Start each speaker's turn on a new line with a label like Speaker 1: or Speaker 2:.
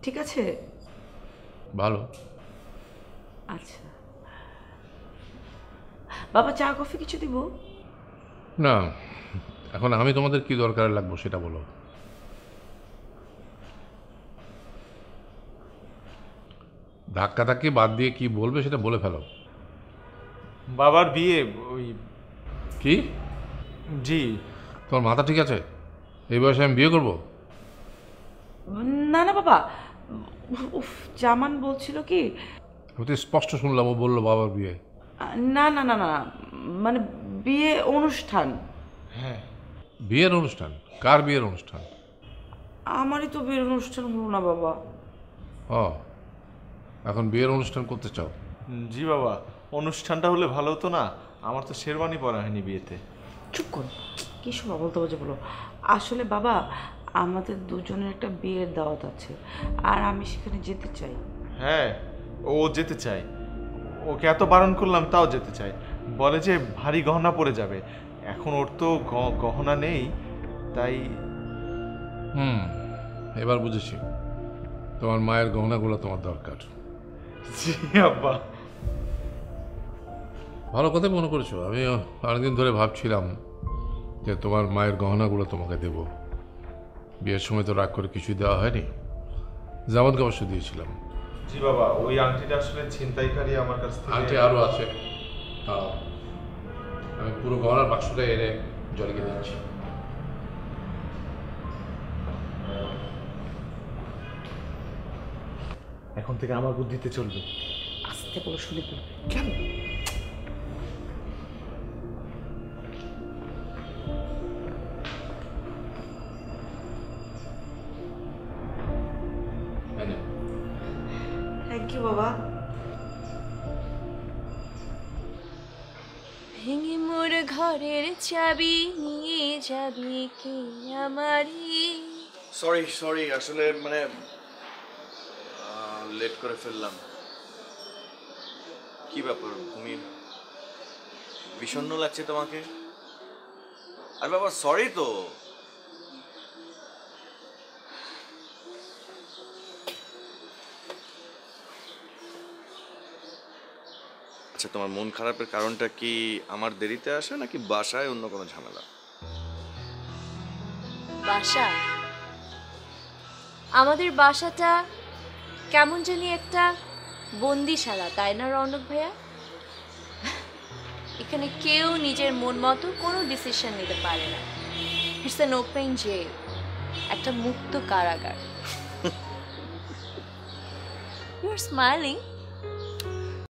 Speaker 1: ঠিক আছে?
Speaker 2: ভালো।
Speaker 1: আচ্ছা বাবা, চা কফি কিছু দিব?
Speaker 2: না, এখন আমি তোমাদের কি দরকার লাগবো সেটা বলো। ধাক্কাধাক্কি বাদ দিয়ে কি বলবে সেটা বলে ফেলো।
Speaker 3: বাবার বিয়ে ওই।
Speaker 2: কি?
Speaker 3: জি।
Speaker 2: তোমার মাথা ঠিক আছে? এই বয়সে আমি বিয়ে করবো?
Speaker 1: না না বাবা, উফ, জামান বলছিল কি,
Speaker 2: আমি তো স্পষ্ট শুনলাম ও বললো বাবার বিয়ে।
Speaker 1: না না না না, মানে বিয়ে অনুষ্ঠান।
Speaker 3: হ্যাঁ।
Speaker 2: বিয়ের অনুষ্ঠান? কার বিয়ের অনুষ্ঠান?
Speaker 1: আমারই তো বিয়ের অনুষ্ঠান হলো না বাবা।
Speaker 2: ও, এখন বিয়ের অনুষ্ঠান করতে চাও?
Speaker 3: জি বাবা, অনুষ্ঠানটা হলে ভালো হতো না? আমার তো শেরওয়ানি পরা হয়নি বিয়েতে।
Speaker 1: চুপ কর, কি সব বলতে বলছে বলো। আসলে বাবা, আমাদের দুজনের একটা বিয়ের দাওয়াত আছে, আর আমি সেখানে যেতে চাই।
Speaker 3: হ্যাঁ, ও যেতে চায়। ওকে এত বারণ করলাম তাও যেতে চায়। বলে যে ভারী গহনা পড়ে যাবে। এখন ওর তো গহনা নেই, তাই।
Speaker 2: এবার বুঝেছি, তোমার মায়ের গহনাগুলো তোমার দরকার।
Speaker 3: জি আব্বা।
Speaker 2: ভালো কথা মনে করেছো। আমি অনেকদিন ধরে ভাবছিলাম যে তোমার মায়ের গহনাগুলো তোমাকে দেব। বিয়ের সময় তো রাগ করে কিছুই দেওয়া হয়নি, জামাতকে অবশ্য দিয়েছিলাম।
Speaker 3: জি বাবা, ওই আংটিটা আসলে ছিনতাইকারী আমার কাছ থেকে।
Speaker 2: আংটি আরও আছে, আমি পুরো গহনার বাক্সটা এনে জলকে দিচ্ছি।
Speaker 3: এখন থেকে আমার বুদ্ধিতে চলবে।
Speaker 1: আসতে বলো, শুনে বলবে।
Speaker 3: কেন?
Speaker 1: থ্যাংক ইউ বাবা।
Speaker 4: ভেঙে মোর ঘরের চাবি নিয়ে যাবি কি আমারই?
Speaker 5: সরি সরি, আসলে মানে লেট করে ফেললাম। কি ব্যাপার, তুমি বিষণ্ণ লাগছে তোমাকে? আর বাবা সরি তো। আচ্ছা, তোমার মন খারাপের কারণটা কি আমার দেরিতে আসে নাকি বাসায় অন্য কোনো ঝামেলা?
Speaker 4: বাসা? আমাদের বাসাটা কেমন জানি একটা বন্দিশালা, তাই না রৌনক ভাইয়া? এখানে কেউ নিজের মন মতো কোনো ডিসিশন নিতে পারে না। ইটস অ্যান ওপেন জেল, একটা মুক্ত কারাগার। You are smiling.